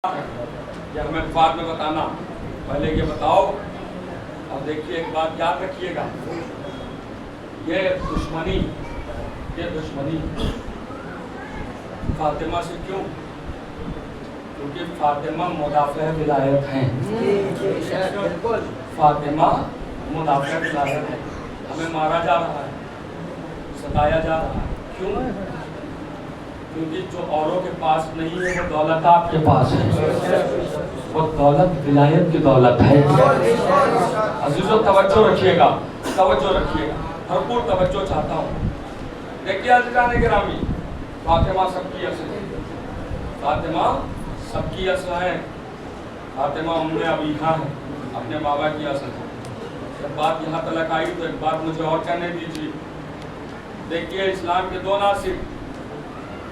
یہ ہمیں بعد میں بتانا، پہلے یہ بتاؤ۔ اور دیکھیے ایک بات یاد رکھیے گا، یہ دشمنی فاطمہ سے کیوں؟ کیونکہ فاطمہ مدافع ولایت ہیں، فاطمہ مدافع ولایت ہے۔ ہمیں مارا جا رہا ہے، ستایا جا رہا ہے، کیوں؟ کیونکہ جو اوروں کے پاس نہیں ہے وہ دولت آپ کے پاس ہے، وہ دولت ولایت کی دولت ہے۔ عزیزو توجہ رکھیے گا، بھرپور توجہ چاہتا ہوں۔ دیکھیے عزیزان گرامی، فاطمہ سب کی اصل ہے، فاطمہ سب کی اصل ہے، فاطمہ ام ابیہا ہے، اپنے بابا کی اصل ہے۔ جب بات یہاں تلک آئی تو ایک بات مجھے اور کہنے دیجیے۔ دیکھیے اسلام کے دو ناصر،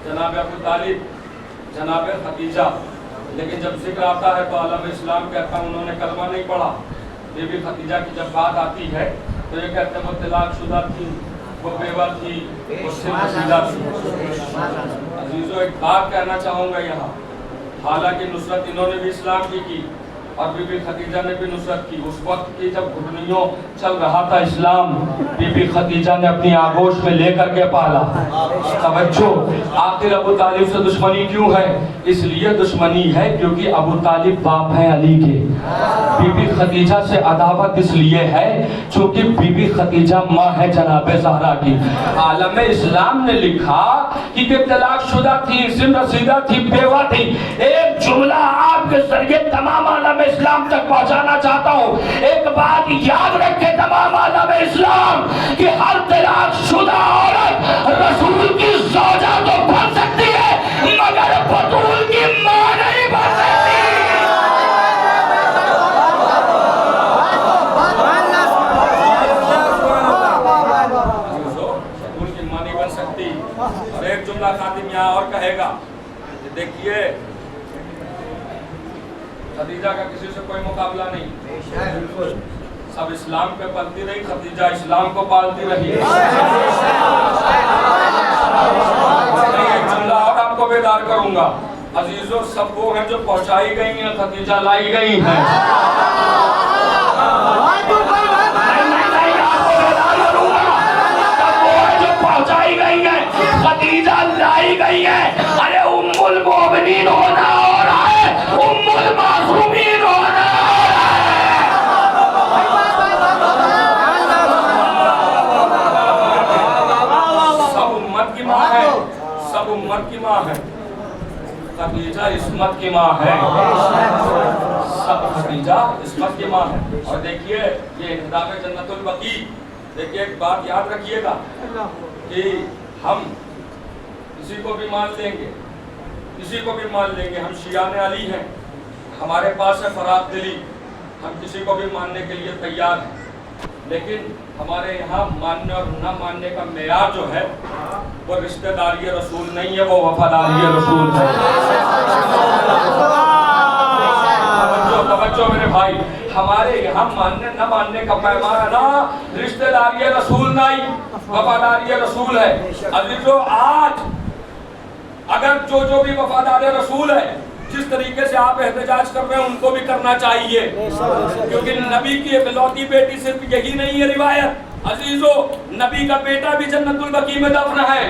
جناب ابو طالب، جناب خدیجہ، لیکن جب ذکر آتا ہے تو عالم اسلام کہتا ہے انہوں نے کلمہ نہیں پڑھا۔ بی بی خدیجہ کی جب بات آتی ہے تو یہ کہتے ہیں وہ طلاق شدہ تھی، وہ بیوہ تھی، وہ شدہ تھی۔ عزیزو ایک بات کہنا چاہوں گا یہاں، حالانکہ نصرت انہوں نے بھی اسلام کی اور بی بی خدیجہ نے بھی نصرت کی۔ اس وقت کی جب گھٹنیوں چل رہا تھا اسلام، بی بی خدیجہ نے اپنی آغوش میں لے کر کے پالا۔ توجہ، آخر ابو طالب سے دشمنی کیوں ہے؟ اس لیے دشمنی ہے کیونکہ ابو طالب باپ ہیں علی کے۔ بی بی خدیجہ سے عداوت اس لیے ہے چونکہ بی بی خدیجہ ماں ہے جناب زہرا کی۔ عالم اسلام نے لکھا کہ طلاق شدہ تھی، سن رسیدہ تھی، بیوہ تھی۔ ایک جملہ آپ کے ذریعے تمام عالم اسلام تک پہنچانا چاہتا ہوں۔ ایک بات یاد رکھے تمام عالم اسلام کہ ہر طلاق شدہ عورت رسول کی زوجہ تو بن سکتی ہے مگر بطول کی ماں نہیں بن سکتی۔ بطول کی ماں نہیں بن سکتی۔ اور ایک جملہ خاتم یہاں اور کہے گا کہ دیکھیے خدیجہ کا کسی سے کوئی مقابلہ نہیں، سب اسلام پہ پلتی رہی، خدیجہ اسلام کو پالتی رہی۔ ایک جملہ اور آپ کو بیدار کروں گا، عزیزو سب وہ ہیں جو پہنچائی گئی ہیں، خدیجہ لائی گئی ہیں۔ خدیجہ لائی گئی ہے۔ ارے ام المومنین ہونا اور ہے، ام المعصومین ہونا ہے۔ سب امت کی ماں ہے، سب امت کی ماں ہے، خدیجہ عصمت کی ماں ہے، سب خدیجہ عصمت کی ماں ہے۔ اور دیکھیے یہ انتداب جنت البقیع، دیکھیے ایک بات یاد رکھیے گا کہ ہم کسی کو بھی مان لیں گے، کسی کو بھی مان لیں گے، ہم شیعان علی ہیں، ہمارے پاس ہے فراغ دلی، ہم کسی کو بھی ماننے کے لیے تیار ہیں، لیکن ہمارے یہاں ماننے اور نہ ماننے کا معیار جو ہے وہ رشتہ داری رسول نہیں ہے، وہ وفاداری رسول ہے۔ توجہ میرے بھائی، ہمارے یہاں ماننے نہ ماننے کا پیمانہ رشتہ داری رسول نہیں، وفاداری رسول ہے۔ عزیزو آج اگر جو بھی وفادار رسول ہے، جس طریقے سے آپ احتجاج کر رہے ہیں ان کو بھی کرنا چاہیے، کیونکہ نبی کی اکلوتی بیٹی صرف یہی نہیں ہے روایت۔ عزیزو نبی کا بیٹا بھی جنت البقیع میں دفن ہے۔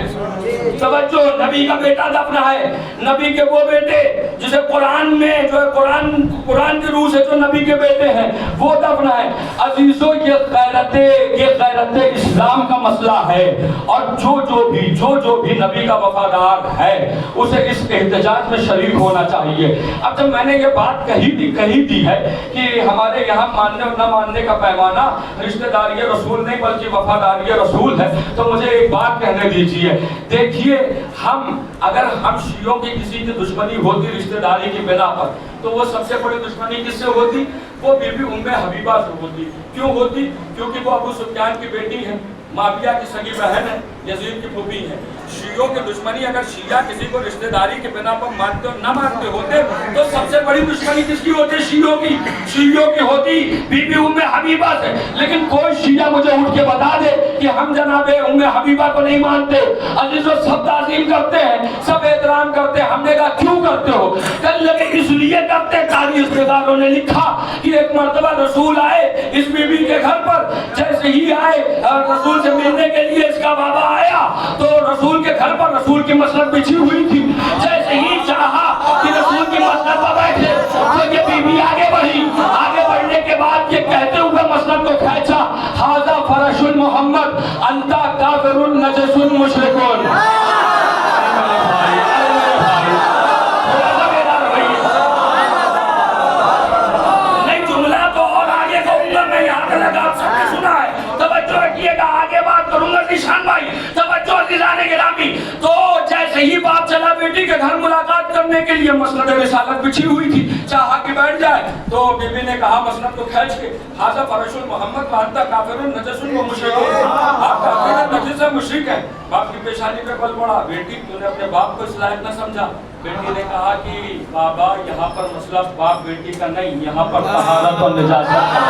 توجہ، نبی کا بیٹا دفن ہے، نبی کے وہ بیٹے جسے قرآن میں جو قرآن کے روح سے جو نبی کے بیٹے ہیں وہ دفن ہے۔ عزیزو یہ غیرت اسلام کا مسئلہ ہے، اور جو بھی نبی کا وفادار ہے اسے اس احتجاج میں شریک ہونا چاہیے۔ اب جب میں نے یہ بات کہی دی ہے کہ ہمارے یہاں ماننے اور نہ ماننے کا پیمانہ رشتہ داری رسول نہیں بلکہ وفاداری رسول ہے، تو مجھے ایک بات کہنے دیجئے۔ دیکھیے اگر ہم شیعوں کی کسی کی دشمنی ہوتی رشتہ داری کی بنا پر تو وہ سب سے بڑی دشمنی کس سے ہوتی؟ وہ بی بی ام حبیبہ سے ہوتی۔ کیوں ہوتی؟ کیونکہ وہ ابو سفیان کی بیٹی ہے، معاویہ کی سگی بہن ہے، یزید کی پھوپھی ہے۔ شیعوں کی دشمنی، اگر شیعہ کسی کو رشتہ داری کے بنا پر مانتے اور نہ مانتے ہوتے تو سب سے بڑی دشمنی کس کی ہوتی؟ شیعوں کی ہوتی بی بی ام حبیبہ سے۔ لیکن کوئی شیعہ مجھے اٹھ کے بتا دے کہ ہم جناب ام حبیبہ کو نہیں مانتے، عزیزو سب تعظیم کرتے ہیں، سب احترام کرتے ہیں۔ ہم نے کہا کیوں کرتے ہو؟ کہ اس لیے کرتے ہیں، تاریخ نگاروں نے لکھا کہ ایک مرتبہ رسول آئے اس بی بی کے گھر پر، جیسے ہی آئے رسول سے ملنے کے لیے اس کا بابا آیا تو رسول کے گھر پر رسول کی مسند بچھی ہوئی تھی، جیسے ہی چاہا کہ رسول کی مسند پر بیٹھے تو یہ بی بی آگے بڑھی، آگے بڑھنے کے بعد یہ کہتے ہوئے مسند کو کھینچا، ھذا فرش محمد انت کافر نجس مشرک۔ نہیں جملہ تو اور آگے کہوں گا میں، یہاں تک آپ سب نے سنا ہے، توجہ رکھیے گا، آگے بات کروں گا نشان بھائی، توجہ عزیزان گرامی۔ تو جیسے ہی بات چلا بیٹی کے گھر ملاقات کرنے کے لیے مسند رسالت بچھی ہوئی تھی، چاہا کہ بیٹھ جائے تو بی بی نے کہا مسند کو کھینچ کے، ھذا فرش محمد وانت کافر نجس مشرک، آپ کافر نجس مشرک ہیں۔ باپ کی پیشانی پہ بل پڑا، بیٹی تو نے اپنے باپ کو اس لائق نہ سمجھا۔ بیٹی نے کہا کہ بابا یہاں پر مسئلہ باپ بیٹی کا نہیں، یہاں پر طہارت اور نجاست کا۔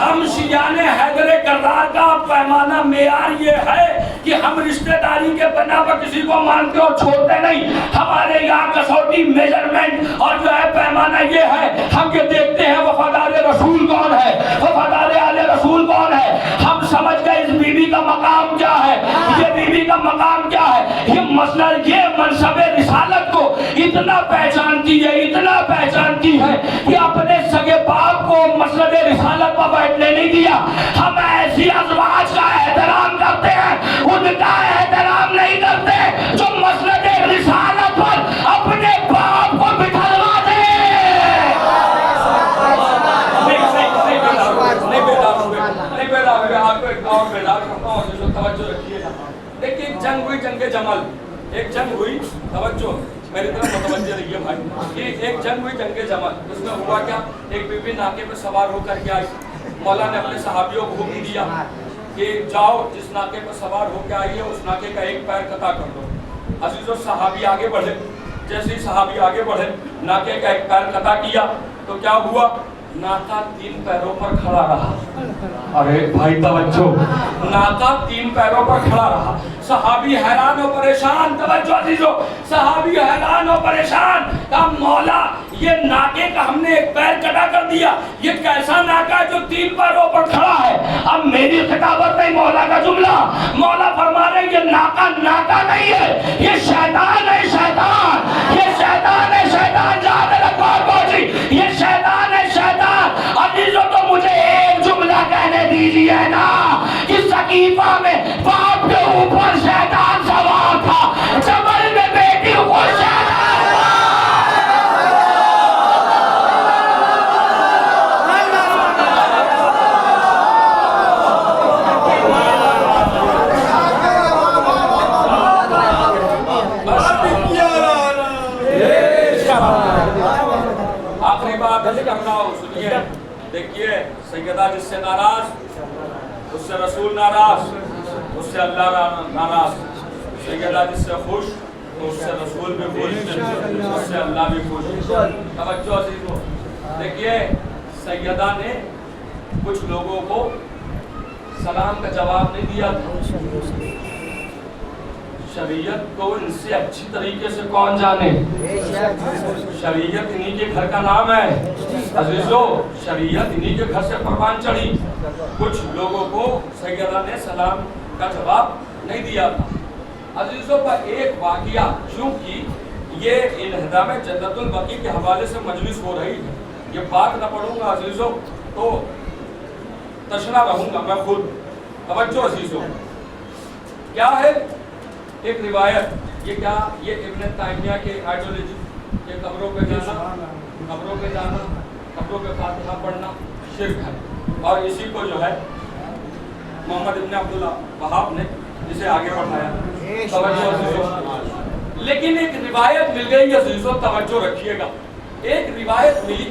ہم شیعان حیدر کرار کا پیمانہ معیار یہ ہے کہ ہم رشتہ داری کے بنا پر کسی کو مانتے اور چھوڑتے نہیں۔ ہمارے یہاں کسوٹی میجرمنٹ اور جو ہے پیمانہ یہ ہے، ہم یہ دیکھتے ہیں وفادار رسول کون ہے، وفادار آل رسول کون ہے۔ ہم سمجھ گئے اس بی بی کا مقام کیا ہے، یہ بی بی کا مقام کیا ہے۔ یہ مسئلہ، یہ منصب رسالت کو اتنا پہچانتی ہے، اتنا پہچانتی ہے کہ اپنے سگے باپ کو مسجد رسالت پر بیٹھنے نہیں دیا۔ ہم ایسی ازواج کا احترام کرتے ہیں، ان کا احترام نہیں کرتے جو مسجد رسالت پر اپنے باپ کو بٹھلوا دے۔ نہیں بیدار ہوئے، آپ کو ایک اور بیدار کرتا ہوں، جو توجہ رکھیے گا۔ دیکھیں ایک جنگ ہوئی، جنگ جمل، ایک جنگ ہوئی، توجہ میری طرف متوجہ رہیے بھائی، کہ ایک جنگ ہوئی جنگ جمل۔ اس میں ہوا کیا، ایک بی بی ناکے پہ سوار ہو کر کے آئی، مولا نے اپنے صحابیوں کو حکم دیا کہ جاؤ جس ناکے پہ سوار ہو کے آئی ہے اس ناکے کا ایک پیر قطع کر دو۔ عزیزو صحابی آگے بڑھے، جیسے ہی صحابی آگے بڑھے ناکے کا ایک پیر قطع کیا تو کیا ہوا، ناکا 3 پیروں پر کھڑا رہا۔ ارے بھائی توجہ، ناکا 3 پیروں پر کھڑا رہا۔ صحابی حیران و پریشان، توجہ عزیزو، صحابی حیران و پریشان، کہا مولا یہ ناکے کا ہم نے ایک پیر کٹا کر دیا، یہ کیسا ناکا ہے جو 3 پیروں پر کھڑا ہے۔ اب میری خطابت نہیں، مولا کا جملہ، مولا فرما رہے یہ ناکا ناکا نہیں ہے، یہ شیطان ہے، شیطان، یہ شیطان ہے، شیطان، جہاں تک بات پہنچی، یہ شیطان ہے، شیطان۔ عزیزو تو مجھے ایک جملہ کہنے دیجئے نا کہ سقیفہ میں باپ کے اوپر شیطان سوار تھا، جبل میں بیٹی کو شیطان تھا۔ آخری بات کرنا ہو سنیے، دیکھیے سیدہ جس سے ناراض اس سے رسول ناراض، اس سے اللہ ناراض، سیدہ جس سے خوش تو اس سے رسول بھی خوش، اس سے اللہ بھی خوش۔ توجہ عزیزو، دیکھیے سیدہ نے کچھ لوگوں کو سلام کا جواب نہیں دیا تھا، شریعت کو ان سے اچھی طریقے سے کون جانے، شریعت انہی کے گھر کا نام ہے عزیزو، شریعت انہی کے گھر سے پروان چڑھی۔ کچھ لوگوں کو سیدہ نے سلام کا جواب نہیں دیا تھا۔ عزیزو پر ایک واقعہ، چونکہ یہ انہدام جنت البقیع کے حوالے سے مجلس ہو رہی ہے، یہ بات نہ پڑھوں گا عزیزو تو تشنا رہوں گا میں خود۔ توجہ عزیزو، کیا ہے ایک روایت، یہ کیا، یہ ابن تیمیہ کے آئیڈیالوجی، یہ قبروں پہ جانا، قبروں پہ جانا، قبروں پہ فاتحہ پڑھنا شرک ہے، اور اسی کو جو ہے محمد ابن عبداللہ وہاب نے اسے آگے بڑھایا۔ توجہ عزیزو، لیکن ایک روایت مل گئی عزیزو، توجہ رکھیے گا، ایک روایت ملی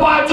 5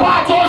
5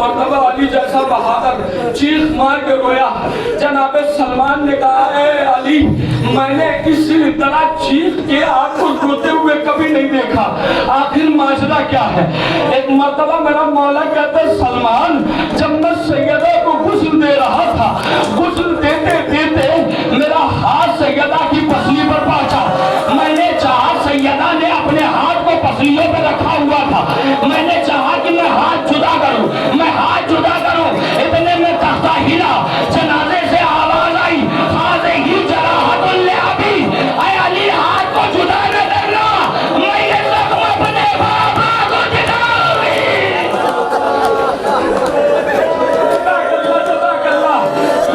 مرتبہ علی جیسا بہادر چیخ مار کے رویا. جناب سلمان نے کہا اے علی میں نے اس طرح چیخ کے آپ کو روتے ہوئے کبھی نہیں دیکھا, آخر معاشرہ کیا ہے؟ ایک مرتبہ میرا مولا کہتا ہے سلمان جب میں سیدہ کو غسل دے رہا تھا, غسل دیتے دیتے میرا ہاتھ سیدہ کی پسلی پر پہنچا. میں نے چاہا سیدہ نے اپنے ہاتھ کو پسلیوں پہ رکھا ہوا تھا, میں نے چاہا کہ میں ہاتھ جدا کروں, میں ہاتھ جدا کروں, اتنے میں تختہ ہلا, جنازے سے آواز آئی ہاذہ جراحۃ لابی, اے علی ہاتھ کو جدا نہ کرنا, میں یہ زخم اپنے بابا کو دکھاؤں گی.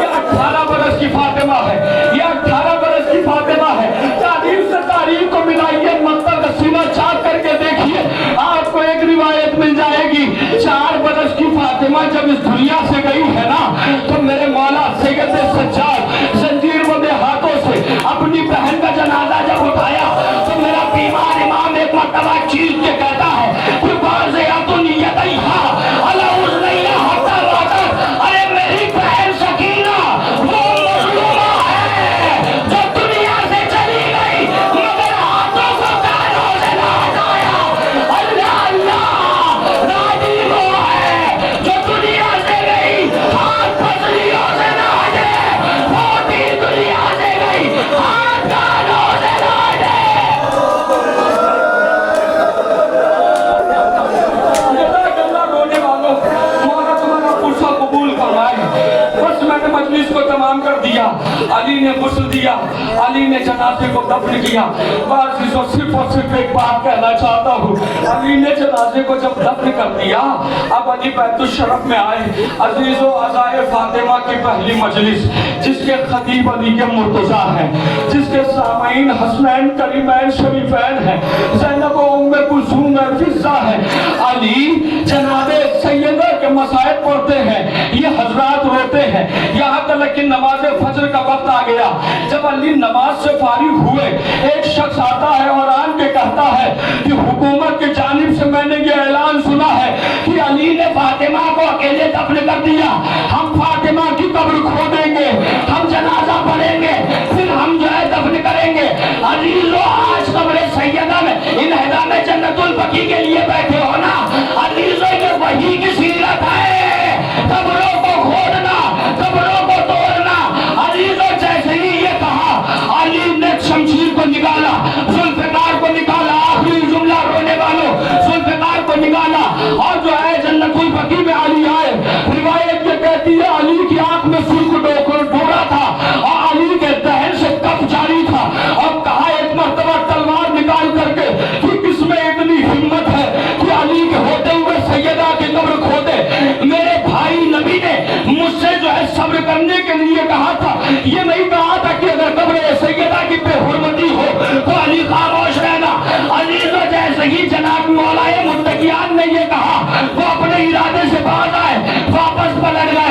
یہ 18 برس کی فاطمہ ہے, یہ 18 برس کی فاطمہ ہے. تعریف سے تاریخ کو ملائیے, مقتل کا سینہ چاک کر کے دیکھیے, آپ کو ایک روایت مل جائے گی. 4 برس کی فاطمہ جب اس دنیا سے گئی ہے نا, تو میرے مولا سید سجاد زنجیر بندے ہاتھوں سے اپنی بہن کا جنازہ جب اٹھایا تو میرا بیمار امام ایک مرتبہ چیخ کے کہتا ہے کہ واضح تو نیت ارے میری بہن سکینہ وہ مظلومہ ہے جو دنیا سے چلی گئی مگر ہاتھوں کو کانوں سے نہ ہٹایا. اللہ اللہ راضی وہ ہے جو دنیا سے گئی ہاتھ پسلیوں سے نہ ہٹے, موٹی دنیا سے گئی ہاتھ کانوں سے نہ ہٹے. رونے والوں مولا تمہارا پرسہ قبول فرمائے. بس میں نے مجلس کو تمام کر دیا, علی نے غسل دیا, علی نے جنازے کو دفن کیا. عزیزوں صرف اور صرف ایک بات کہنا چاہتا ہوں, علی نے جنازے کو جب دفن کر دیا اب علی بیت الشرف میں آئے. عزیزوں عزائے فاطمہ کی پہلی مجلس جس کے خطیب علی کے مرتضیٰ ہیں, جس کے سامعین حسنین کریمین شریفین ہیں, زینب و ام کلثوم فضہ ہیں. علی جناب سیدہ کے مسائل پڑھتے ہیں, یہ حضرات روتے ہیں. یہاں تک کہ نماز فجر کا وقت آ گیا. جب علی نماز سے فارغ ہوئے ایک شخص آتا ہے اور آن کے کہتا ہے کہ حکومت کی جانب سے میں نے یہ اعلان سنا ہے کہ علی نے فاطمہ کو اکیلے دفن کر دیا, ہم فاطمہ کی قبر کھودیں گے, ہم جنازہ پڑھیں گے, پھر ہم جو ہے دفن کریں گے. عزیزو آج قبر سیدہ میں انہدا میں جنت البقیع کے لیے بیٹھے ہو نا, عزیزو یہ وحی کی سیرت ہے, قبروں کو کھودنا, قبروں کو توڑنا. عزیزو جیسے ہی یہ کہا علی نے شمشیر کو نکالا, ذوالفقار کو نکالا, آخری جملہ رونے والوں ذوالفقار کو نکالا اور جو ہے جنت البقیع میں علی آئے. روایت یہ کہتی ہے علی کی آنکھ میں سرخ ڈورا تھا اور علی کے دہن سے کف جاری تھا, اور کہا ایک مرتبہ تلوار نکال کر کے کہ کس میں اتنی ہمت ہے کہ علی کے ہوتے ہوئے سیدہ کی قبر کھودے. میرے بھائی نبی نے مجھ سے جو ہے صبر کرنے کے لیے کہا تھا, یہ نہیں کہا تھا کہ اگر قبر سیدہ کی بے حرمتی ہو تو علی خاموش رہنا. علی تو جیسے ہی جناب مولا متقیان نے یہ کہا وہ اپنے ارادے سے باز آئے, واپس پلٹ گئے.